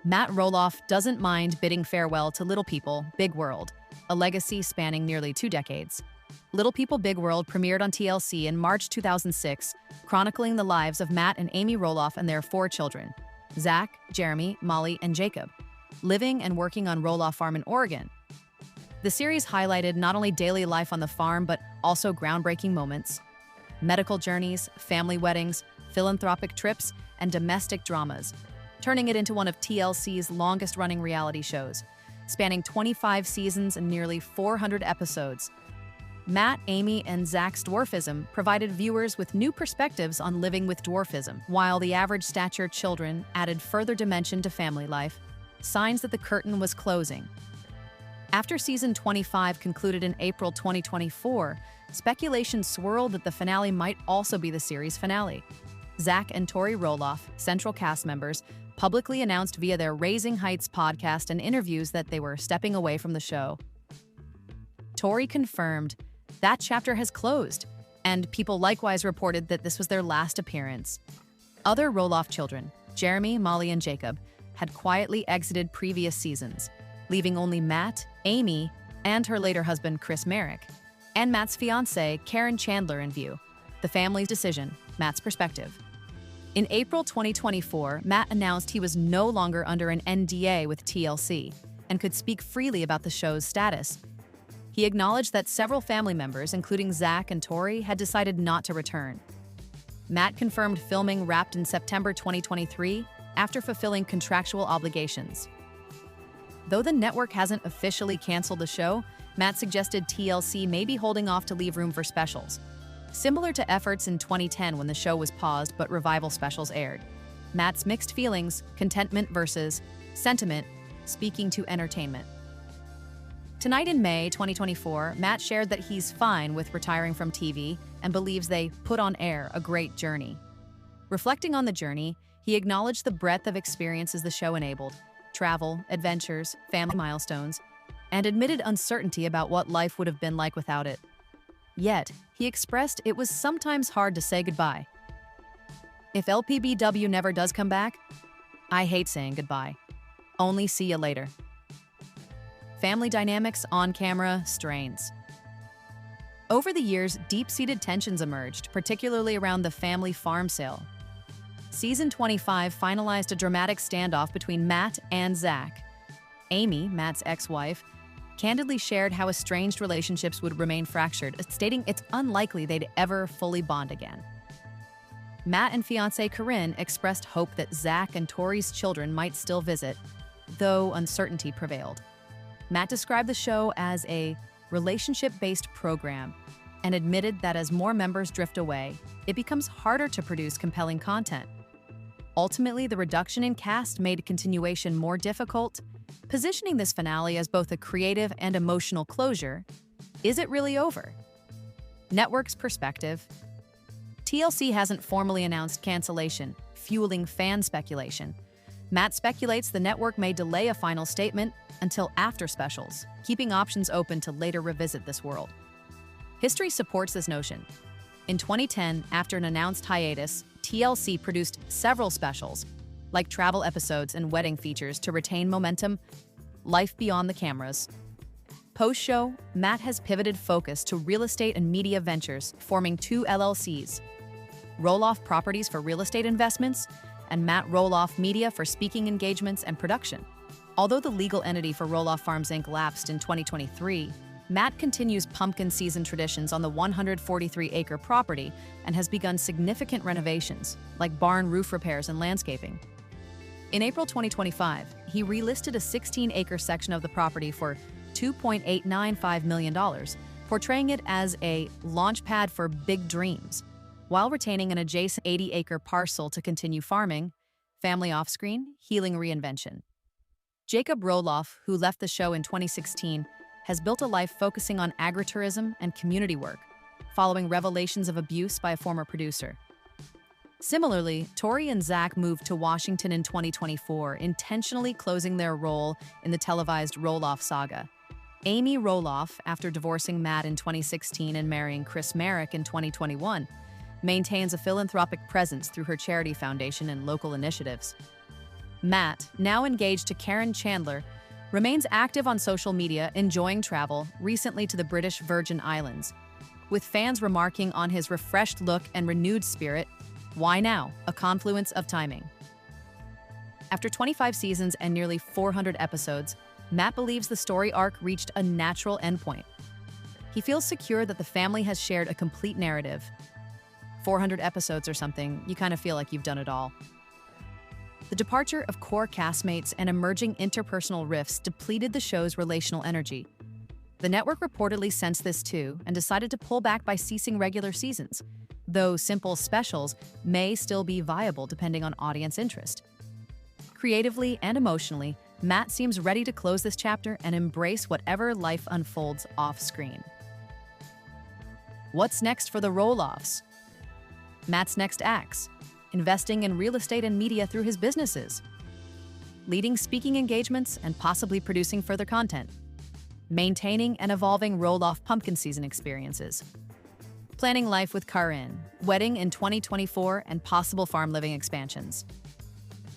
Matt Roloff doesn't mind bidding farewell to Little People, Big World, a legacy spanning nearly 2 decades. Little People, Big World premiered on TLC in March 2006, chronicling the lives of Matt and Amy Roloff and their 4 children, Zach, Jeremy, Molly, and Jacob, living and working on Roloff Farm in Oregon. The series highlighted not only daily life on the farm, but also groundbreaking moments, medical journeys, family weddings, philanthropic trips, and domestic dramas, turning it into one of TLC's longest-running reality shows, spanning 25 seasons and nearly 400 episodes. Matt, Amy, and Zach's dwarfism provided viewers with new perspectives on living with dwarfism, while the average-stature children added further dimension to family life, signs that the curtain was closing. After season 25 concluded in April 2024, speculation swirled that the finale might also be the series finale. Zach and Tori Roloff, central cast members, publicly announced via their Raising Heights podcast and interviews that they were stepping away from the show. Tori confirmed that chapter has closed, and people likewise reported that this was their last appearance. Other Roloff children, Jeremy, Molly, and Jacob, had quietly exited previous seasons, leaving only Matt, Amy, and her later husband, Chris Merrick, and Matt's fiancée, Caryn Chandler in view. The family's decision, Matt's perspective. In April 2024, Matt announced he was no longer under an NDA with TLC and could speak freely about the show's status. He acknowledged that several family members, including Zach and Tori, had decided not to return. Matt confirmed filming wrapped in September 2023 after fulfilling contractual obligations. Though the network hasn't officially canceled the show, Matt suggested TLC may be holding off to leave room for specials, similar to efforts in 2010 when the show was paused but revival specials aired. Matt's mixed feelings, contentment versus sentiment, speaking to entertainment. Tonight in May 2024, Matt shared that he's fine with retiring from TV and believes they put on air a great journey. Reflecting on the journey, he acknowledged the breadth of experiences the show enabled, travel, adventures, family milestones, and admitted uncertainty about what life would have been like without it. Yet, he expressed it was sometimes hard to say goodbye. If LPBW never does come back, I hate saying goodbye. Only see you later. Family dynamics, on-camera, strains. Over the years, deep-seated tensions emerged, particularly around the family farm sale. Season 25 finalized a dramatic standoff between Matt and Zach. Amy, Matt's ex-wife, candidly shared how estranged relationships would remain fractured, stating it's unlikely they'd ever fully bond again. Matt and fiancée Caryn expressed hope that Zach and Tori's children might still visit, though uncertainty prevailed. Matt described the show as a relationship-based program and admitted that as more members drift away, it becomes harder to produce compelling content. Ultimately, the reduction in cast made continuation more difficult, positioning this finale as both a creative and emotional closure. Is it really over? Network's perspective. TLC hasn't formally announced cancellation, fueling fan speculation. Matt speculates the network may delay a final statement until after specials, keeping options open to later revisit this world. History supports this notion. In 2010, after an announced hiatus, TLC produced several specials, like travel episodes and wedding features to retain momentum, life beyond the cameras. Post-show, Matt has pivoted focus to real estate and media ventures, forming 2 LLCs, Roloff Properties for real estate investments, and Matt Roloff Media for speaking engagements and production. Although the legal entity for Roloff Farms Inc. lapsed in 2023, Matt continues pumpkin season traditions on the 143-acre property and has begun significant renovations, like barn roof repairs and landscaping. In April 2025, he relisted a 16-acre section of the property for $2.895 million, portraying it as a launch pad for big dreams, while retaining an adjacent 80-acre parcel to continue farming, family off-screen, healing reinvention. Jacob Roloff, who left the show in 2016, has built a life focusing on agritourism and community work, following revelations of abuse by a former producer. Similarly, Tori and Zach moved to Washington in 2024, intentionally closing their role in the televised Roloff saga. Amy Roloff, after divorcing Matt in 2016 and marrying Chris Merrick in 2021, maintains a philanthropic presence through her charity foundation and local initiatives. Matt, now engaged to Caryn Chandler, remains active on social media, enjoying travel, recently to the British Virgin Islands. With fans remarking on his refreshed look and renewed spirit, why now? A confluence of timing. After 25 seasons and nearly 400 episodes, Matt believes the story arc reached a natural endpoint. He feels secure that the family has shared a complete narrative. 400 episodes or something, you kind of feel like you've done it all. The departure of core castmates and emerging interpersonal rifts depleted the show's relational energy. The network reportedly sensed this too and decided to pull back by ceasing regular seasons, though simple specials may still be viable depending on audience interest. Creatively and emotionally, Matt seems ready to close this chapter and embrace whatever life unfolds off-screen. What's next for the Roloffs? Matt's next acts: investing in real estate and media through his businesses, leading speaking engagements and possibly producing further content, maintaining and evolving Roloff pumpkin season experiences, planning life with Caryn, wedding in 2024 and possible farm living expansions,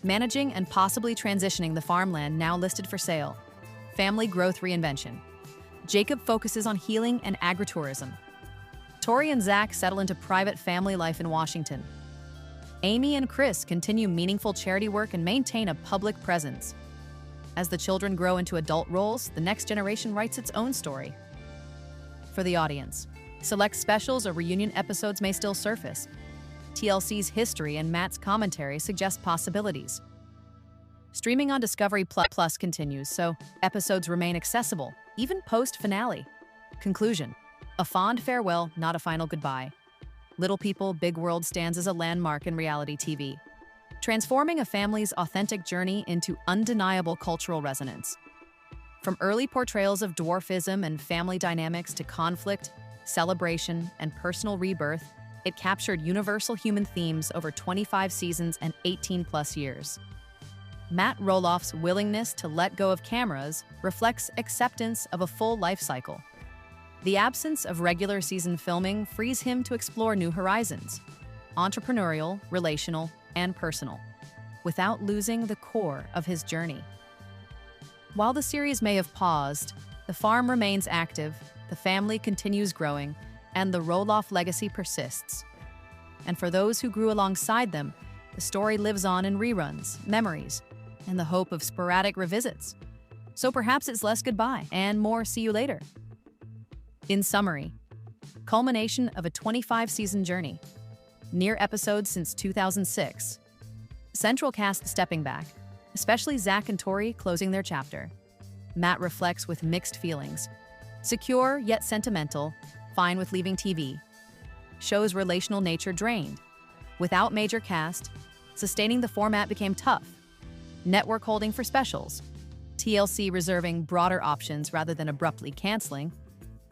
managing and possibly transitioning the farmland now listed for sale, family growth reinvention. Jacob focuses on healing and agritourism. Tori and Zach settle into private family life in Washington. Amy and Chris continue meaningful charity work and maintain a public presence. As the children grow into adult roles, the next generation writes its own story. For the audience, select specials or reunion episodes may still surface. TLC's history and Matt's commentary suggest possibilities. Streaming on Discovery Plus continues, so episodes remain accessible, even post-finale. Conclusion: a fond farewell, not a final goodbye. Little People, Big World stands as a landmark in reality TV, transforming a family's authentic journey into undeniable cultural resonance. From early portrayals of dwarfism and family dynamics to conflict, celebration, and personal rebirth, it captured universal human themes over 25 seasons and 18+ years. Matt Roloff's willingness to let go of cameras reflects acceptance of a full life cycle. The absence of regular season filming frees him to explore new horizons: entrepreneurial, relational, and personal, without losing the core of his journey. While the series may have paused, the farm remains active, the family continues growing, and the Roloff legacy persists. And for those who grew alongside them, the story lives on in reruns, memories, and the hope of sporadic revisits. So perhaps it's less goodbye and more see you later. In summary, culmination of a 25-season journey, near episodes since 2006, central cast stepping back, especially Zach and Tori closing their chapter. Matt reflects with mixed feelings, secure yet sentimental, fine with leaving TV. Show's relational nature drained. Without major cast, sustaining the format became tough. Network holding for specials, TLC reserving broader options rather than abruptly canceling.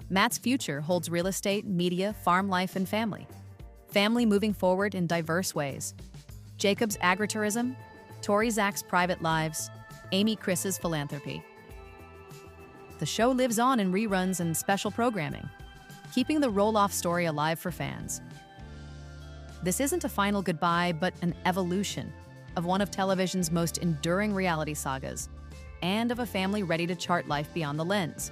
Matt's future holds real estate, media, farm life, and family. Family moving forward in diverse ways. Jacob's agritourism, Tori Zach's private lives, Amy Chris's philanthropy. The show lives on in reruns and special programming, keeping the Roloff story alive for fans. This isn't a final goodbye, but an evolution of one of television's most enduring reality sagas, and of a family ready to chart life beyond the lens.